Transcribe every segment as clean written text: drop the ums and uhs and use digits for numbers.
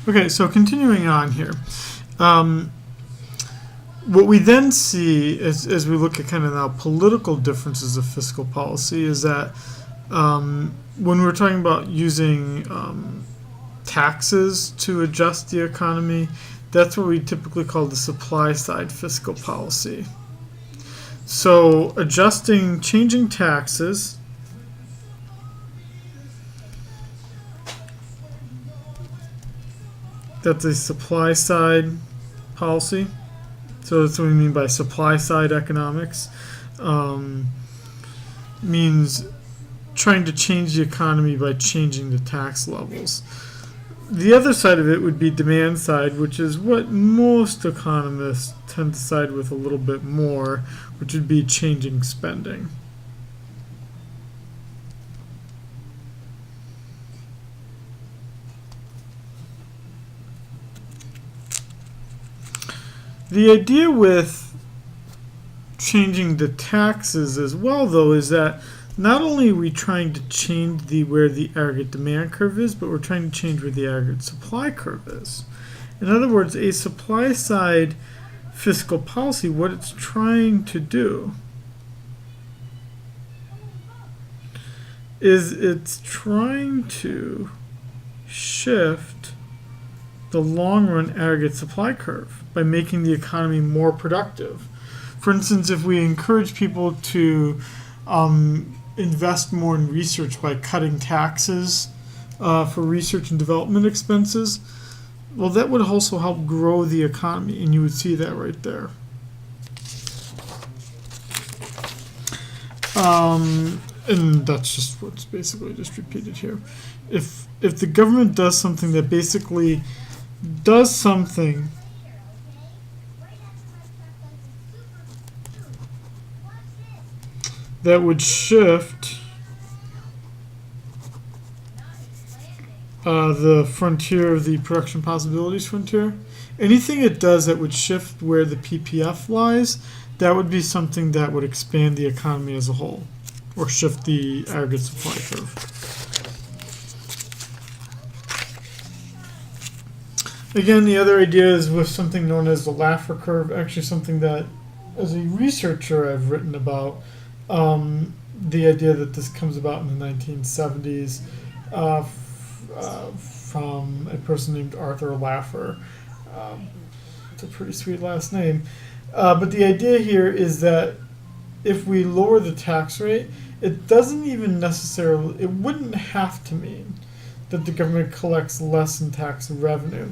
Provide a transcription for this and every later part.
Okay, so continuing on here. What we then see as we look at kind of now political differences of fiscal policy is that when we're talking about using taxes to adjust the economy, that's what we typically call the supply side fiscal policy. So changing taxes that's a supply side policy. So that's what we mean by supply side economics. Means trying to change the economy by changing the tax levels. The other side of it would be demand side, which is what most economists tend to side with a little bit more, which would be changing spending. The idea with changing the taxes as well, though, is that not only are we trying to change where the aggregate demand curve is, but we're trying to change where the aggregate supply curve is. In other words, a supply side fiscal policy, what it's trying to do is it's trying to shift the long run aggregate supply curve by making the economy more productive. For instance, if we encourage people to invest more in research by cutting taxes for research and development expenses, well, that would also help grow the economy, and you would see that right there. And that's just what's basically just repeated here. If the government does something that basically does something that would shift the frontier, the production possibilities frontier, anything it does that would shift where the PPF lies, that would be something that would expand the economy as a whole, or shift the aggregate supply curve. Again, the other idea is with something known as the Laffer Curve, actually something that, as a researcher, I've written about. The idea that this comes about in the 1970s from a person named Arthur Laffer. It's a pretty sweet last name. But the idea here is that if we lower the tax rate, it doesn't even necessarily, it wouldn't have to mean that the government collects less in tax revenue.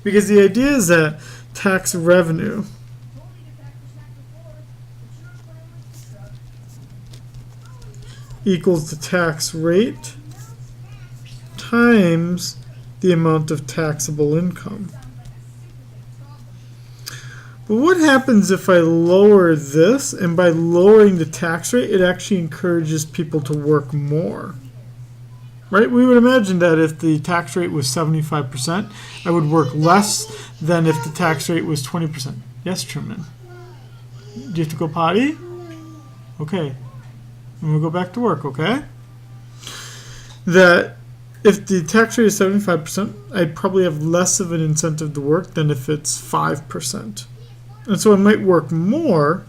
Because the idea is that tax revenue equals the tax rate times the amount of taxable income. But what happens if I lower this, and by lowering the tax rate, it actually encourages people to work more? Right? We would imagine that if the tax rate was 75%, I would work less than if the tax rate was 20%. Yes, Truman? Do you have to go potty? Okay. And we'll go back to work, okay? That if the tax rate is 75%, I'd probably have less of an incentive to work than if it's 5%. And so I might work more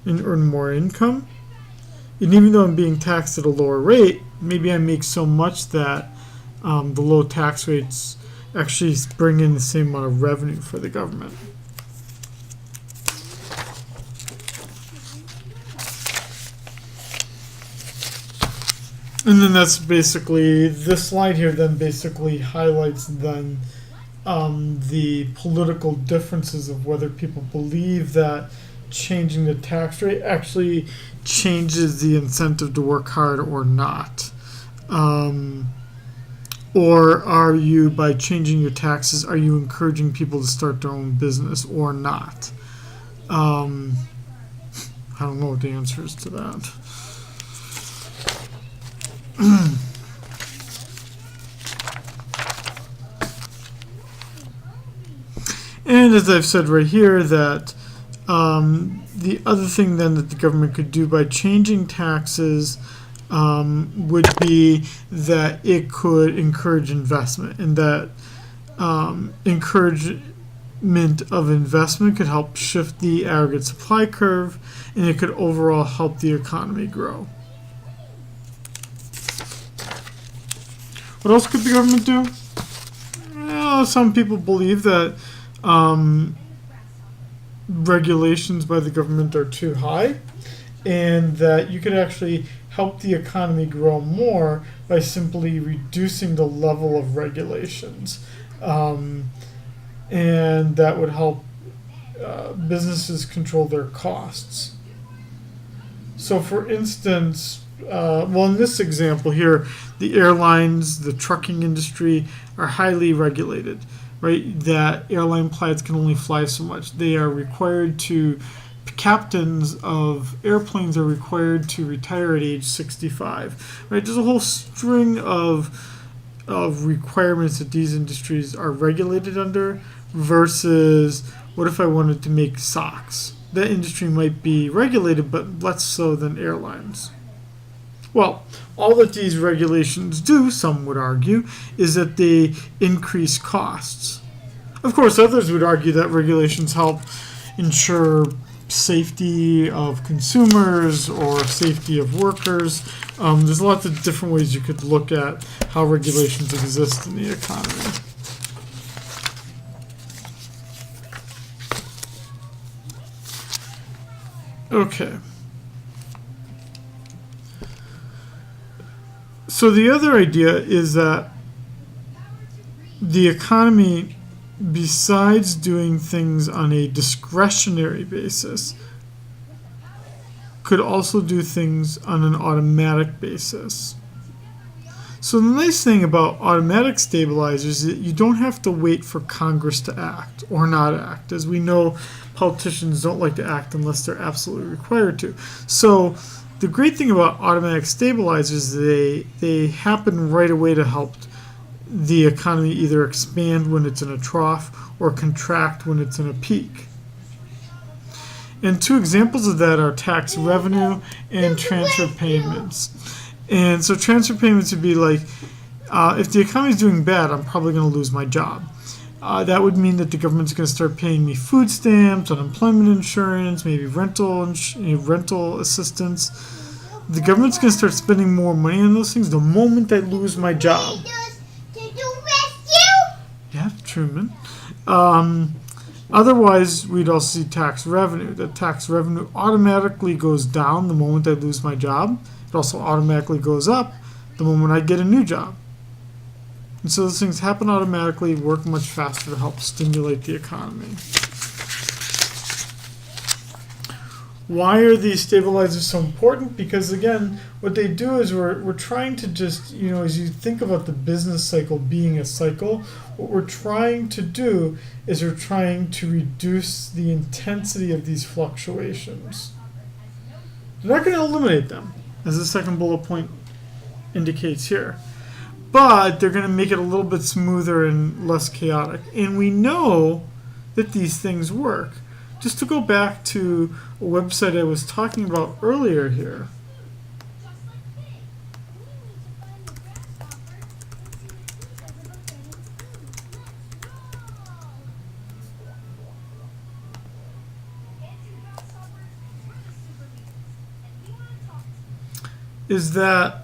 and earn more income. And even though I'm being taxed at a lower rate, maybe I make so much that the low tax rates actually bring in the same amount of revenue for the government. And then that's basically, this slide here then basically highlights then the political differences of whether people believe that changing the tax rate actually changes the incentive to work hard or not. Or are you, by changing your taxes, are you encouraging people to start their own business or not? I don't know what the answer is to that. And as I've said right here, that the other thing then that the government could do by changing taxes would be that it could encourage investment, and that encouragement of investment could help shift the aggregate supply curve, and it could overall help the economy grow. What else could the government do? Well, some people believe that regulations by the government are too high, and that you could actually help the economy grow more by simply reducing the level of regulations. And that would help businesses control their costs. So for instance, well, in this example here, the airlines, the trucking industry are highly regulated, right? That airline pilots can only fly so much. They are required to, captains of airplanes are required to retire at age 65, right? There's a whole string of requirements that these industries are regulated under versus what if I wanted to make socks? That industry might be regulated, but less so than airlines. Well, all that these regulations do, some would argue, is that they increase costs. Of course, others would argue that regulations help ensure safety of consumers or safety of workers. There's lots of different ways you could look at how regulations exist in the economy. Okay. So the other idea is that the economy, besides doing things on a discretionary basis, could also do things on an automatic basis. So the nice thing about automatic stabilizers is that you don't have to wait for Congress to act or not act. As we know, politicians don't like to act unless they're absolutely required to. So the great thing about automatic stabilizers is they happen right away to help the economy either expand when it's in a trough or contract when it's in a peak. And two examples of that are tax revenue and transfer payments. And so transfer payments would be like, if the economy is doing bad, I'm probably going to lose my job. That would mean that the government's going to start paying me food stamps, unemployment insurance, maybe rental assistance. The government's going to start spending more money on those things the moment I lose my job. Yeah, Truman. Otherwise, we'd also see tax revenue. That tax revenue automatically goes down the moment I lose my job. It also automatically goes up the moment I get a new job. And so those things happen automatically, work much faster to help stimulate the economy. Why are these stabilizers so important? Because again, what they do is we're trying to just, as you think about the business cycle being a cycle, what we're trying to do is we're trying to reduce the intensity of these fluctuations. They're not going to eliminate them, as the second bullet point indicates here. But they're going to make it a little bit smoother and less chaotic. And we know that these things work. Just to go back to a website I was talking about earlier here. Is that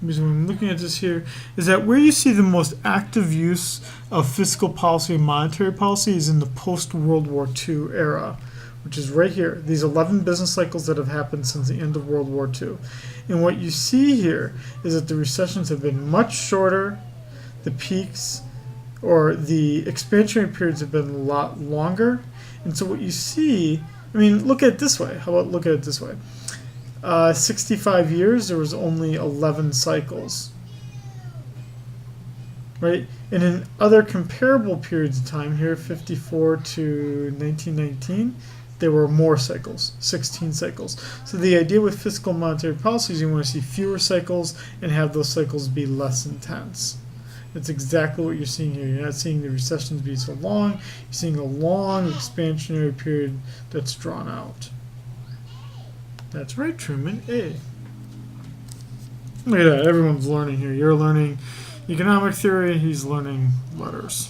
because when I'm looking at this here, is that where you see the most active use of fiscal policy and monetary policy is in the post-World War II era, which is right here. These 11 business cycles that have happened since the end of World War II. And what you see here is that the recessions have been much shorter, the peaks or the expansionary periods have been a lot longer. And so what you see, look at it this way. How about look at it this way? 65 years, there was only 11 cycles, right? And in other comparable periods of time here, 54 to 1919, there were more cycles, 16 cycles. So the idea with fiscal monetary policy is you want to see fewer cycles and have those cycles be less intense. That's exactly what you're seeing here. You're not seeing the recessions be so long. You're seeing a long expansionary period that's drawn out. That's right, Truman. A. Look at that. Everyone's learning here. You're learning economic theory. He's learning letters.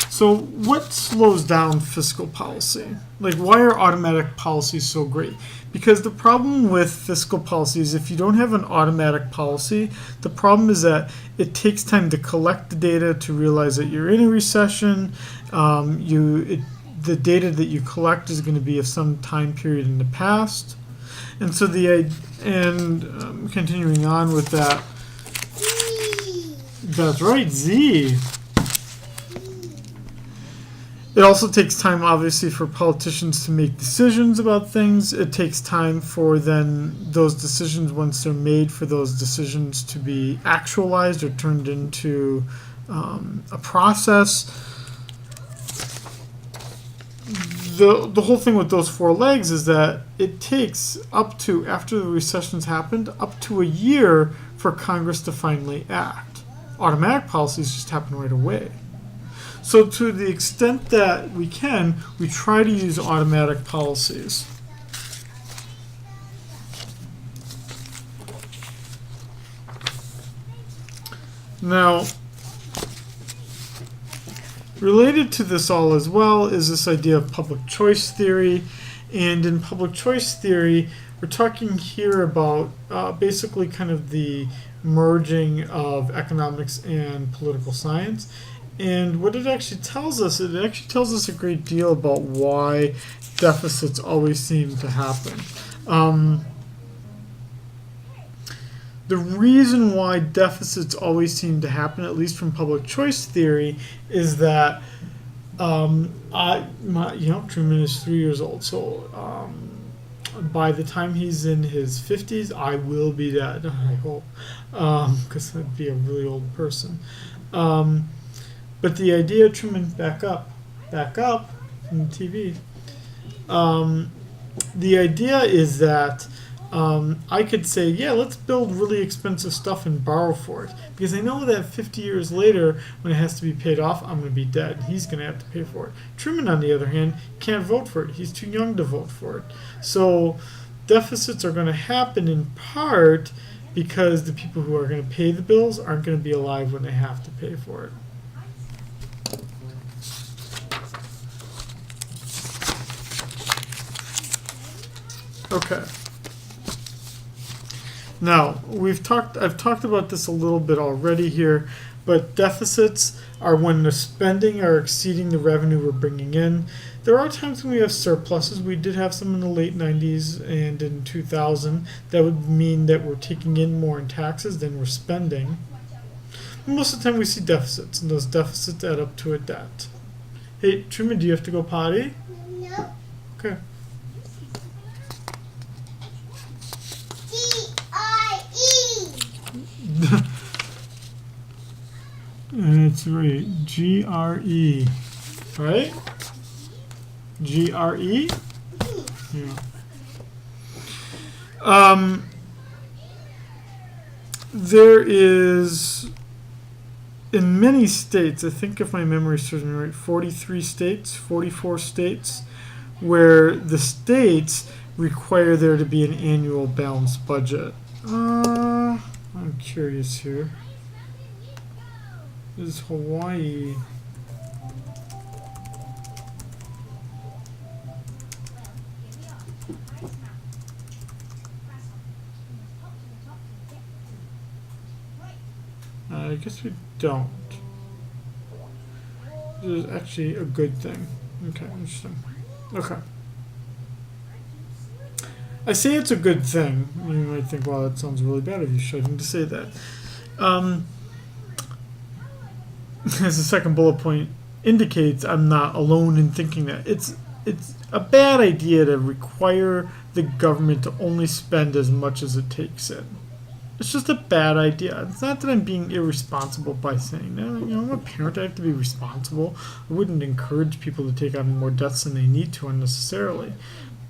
So what slows down fiscal policy? Like, why are automatic policies so great? Because the problem with fiscal policy is if you don't have an automatic policy, the problem is that it takes time to collect the data to realize that you're in a recession. The data that you collect is going to be of some time period in the past. And so continuing on with that, that's right, Z. It also takes time, obviously, for politicians to make decisions about things. It takes time for then those decisions, once they're made, for those decisions to be actualized or turned into a process. The whole thing with those four legs is that it takes up to, after the recession's happened, up to a year for Congress to finally act. Automatic policies just happen right away. So to the extent that we can, we try to use automatic policies. Now, related to this all as well is this idea of public choice theory. And in public choice theory, we're talking here about basically kind of the merging of economics and political science. And what it actually tells us a great deal about why deficits always seem to happen. The reason why deficits always seem to happen, at least from public choice theory, is that Truman is 3 years old, so by the time he's in his 50s, I will be dead. I hope, because I'd be a really old person. But the idea, Truman, back up from the TV. The idea is that I could say, yeah, let's build really expensive stuff and borrow for it. Because I know that 50 years later, when it has to be paid off, I'm going to be dead. He's going to have to pay for it. Truman, on the other hand, can't vote for it. He's too young to vote for it. So deficits are going to happen in part because the people who are going to pay the bills aren't going to be alive when they have to pay for it. Okay. Now, I've talked about this a little bit already here, but deficits are when the spending are exceeding the revenue we're bringing in. There are times when we have surpluses. We did have some in the late 90s and in 2000. That would mean that we're taking in more in taxes than we're spending. Most of the time we see deficits, and those deficits add up to a debt. Hey, Truman, do you have to go potty? No. Okay. That's right. G-R-E. Right? G-R-E? Yeah. There is, in many states, I think if my memory serves me right, 43 states, 44 states, where the states require there to be an annual balanced budget. I'm curious here. Is Hawaii? I guess we don't. This is actually a good thing. Okay, interesting. Okay. I say it's a good thing. You might think, wow, that sounds really bad of you shouldn't to say that. As the second bullet point indicates, I'm not alone in thinking that. It's a bad idea to require the government to only spend as much as it takes in. It's just a bad idea. It's not that I'm being irresponsible by saying that. I'm a parent. I have to be responsible. I wouldn't encourage people to take on more debts than they need to unnecessarily.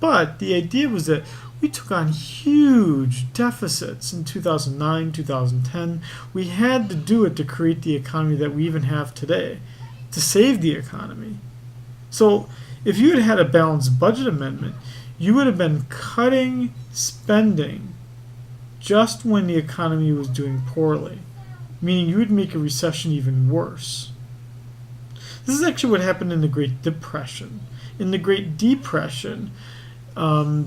But the idea was that we took on huge deficits in 2009, 2010. We had to do it to create the economy that we even have today, to save the economy. So if you had had a balanced budget amendment, you would have been cutting spending just when the economy was doing poorly, meaning you would make a recession even worse. This is actually what happened in the Great Depression. In the Great Depression,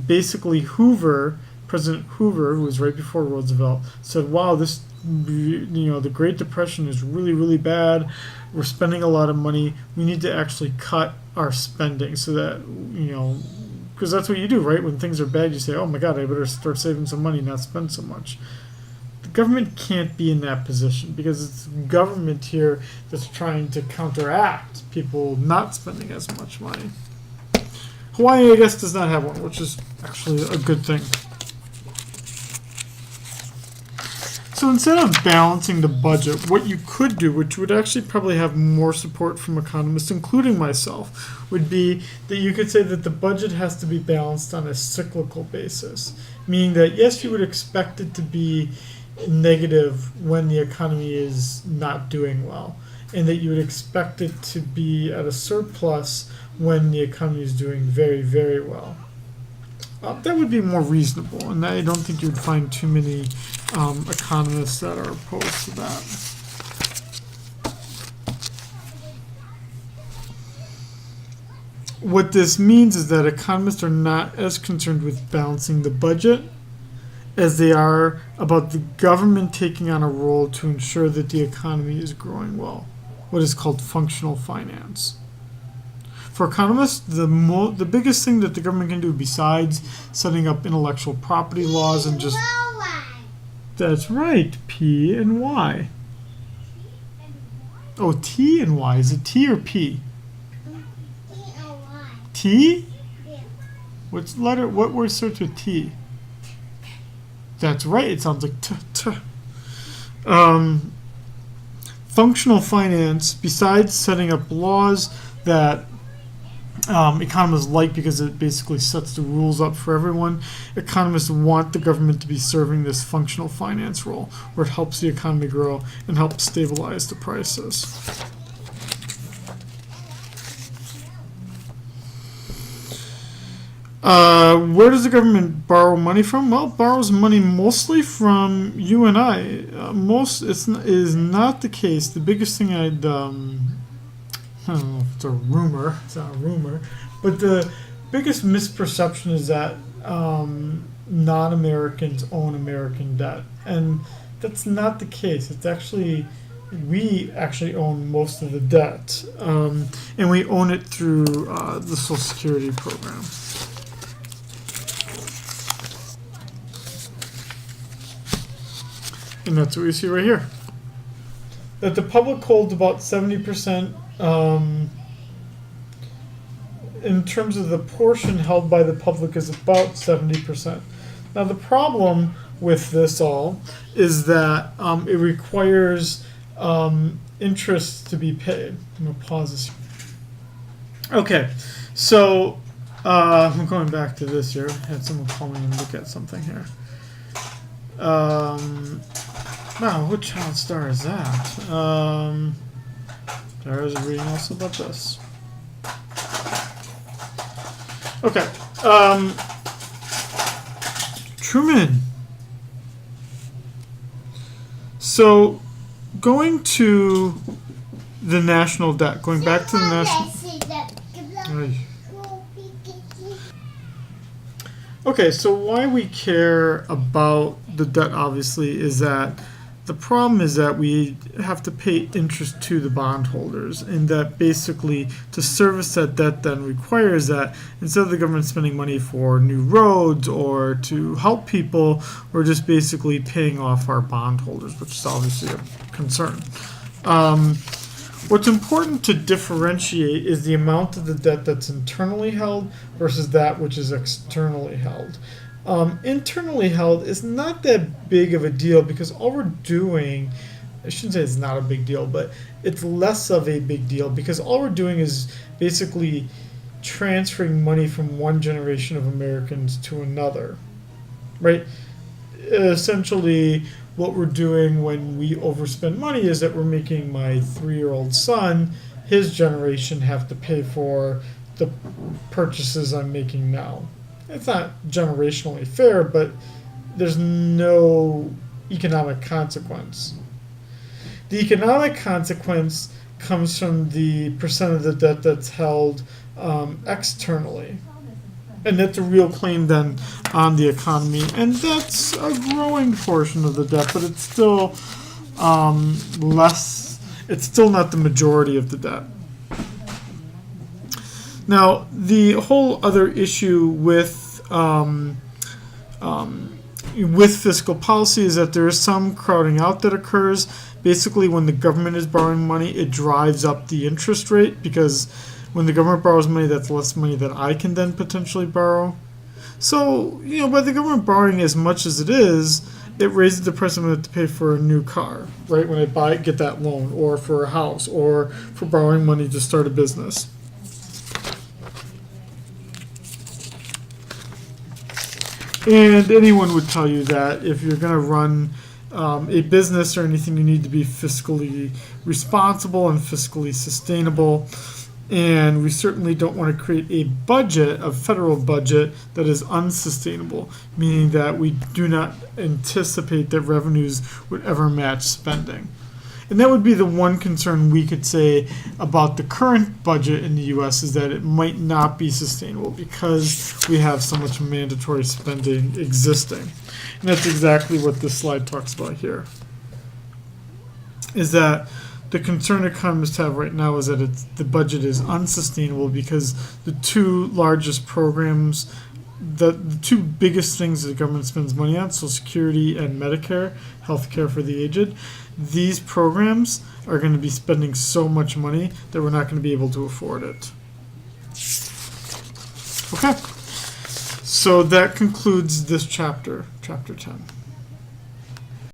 basically President Hoover, who was right before Roosevelt, said, wow, the Great Depression is really, really bad. We're spending a lot of money. We need to actually cut our spending so that, because that's what you do, right? When things are bad, you say, oh my God, I better start saving some money, not spend so much. The government can't be in that position because it's government here that's trying to counteract people not spending as much money. Hawaii, I guess, does not have one, which is actually a good thing. So instead of balancing the budget, what you could do, which would actually probably have more support from economists, including myself, would be that you could say that the budget has to be balanced on a cyclical basis, meaning that, yes, you would expect it to be negative when the economy is not doing well, and that you would expect it to be at a surplus when the economy is doing very, very well. That would be more reasonable, and I don't think you'd find too many economists that are opposed to that. What this means is that economists are not as concerned with balancing the budget as they are about the government taking on a role to ensure that the economy is growing well, what is called functional finance. For economists, the biggest thing that the government can do besides setting up intellectual property laws and just... That's right, P and Y. Oh, T and Y. Is it T or P? T? What word starts with T? That's right, it sounds like T. Functional finance, besides setting up laws that economists like because it basically sets the rules up for everyone, economists want the government to be serving this functional finance role where it helps the economy grow and helps stabilize the prices. Where does the government borrow money from? Well, it borrows money mostly from you and I. Is not the case. The biggest thing I don't know if it's a rumor. It's not a rumor. But the biggest misperception is that non-Americans own American debt. And that's not the case. It's actually, we actually own most of the debt. And we own it through the Social Security program. And that's what we see right here. That the public holds about 70%. In terms of the portion held by the public is about 70%. Now the problem with this all is that it requires interest to be paid. I'm going to pause this. Okay, so I'm going back to this here. I had someone call me and look at something here. Wow, what child star is that? There is a reading also about this. Okay. Truman. So, going to the national debt, going back to the national... Okay, so why we care about the debt, obviously, is that the problem is that we have to pay interest to the bondholders, and that basically to service that debt then requires that instead of the government spending money for new roads or to help people, we're just basically paying off our bondholders, which is obviously a concern. What's important to differentiate is the amount of the debt that's internally held versus that which is externally held. Internally held is not that big of a deal because all we're doing, I shouldn't say it's not a big deal, but it's less of a big deal because all we're doing is basically transferring money from one generation of Americans to another, right? Essentially, what we're doing when we overspend money is that we're making my 3-year-old son, his generation, have to pay for the purchases I'm making now. It's not generationally fair, but there's no economic consequence. The economic consequence comes from the percent of the debt that's held externally. And that's a real claim then on the economy. And that's a growing portion of the debt, but it's still it's still not the majority of the debt. Now, the whole other issue with fiscal policy is that there is some crowding out that occurs. Basically, when the government is borrowing money, it drives up the interest rate, because when the government borrows money, that's less money that I can then potentially borrow. So, by the government borrowing as much as it is, it raises the price I'm going to have to pay for a new car, right? When I get that loan, or for a house, or for borrowing money to start a business. And anyone would tell you that if you're going to run a business or anything, you need to be fiscally responsible and fiscally sustainable. And we certainly don't want to create a federal budget that is unsustainable, meaning that we do not anticipate that revenues would ever match spending. And that would be the one concern we could say about the current budget in the U.S. is that it might not be sustainable because we have so much mandatory spending existing. And that's exactly what this slide talks about here. Is that the concern economists have right now is that the budget is unsustainable because the two largest programs, the two biggest things that the government spends money on, Social Security and Medicare, health care for the aged, these programs are going to be spending so much money that we're not going to be able to afford it. Okay, so that concludes this chapter, chapter 10.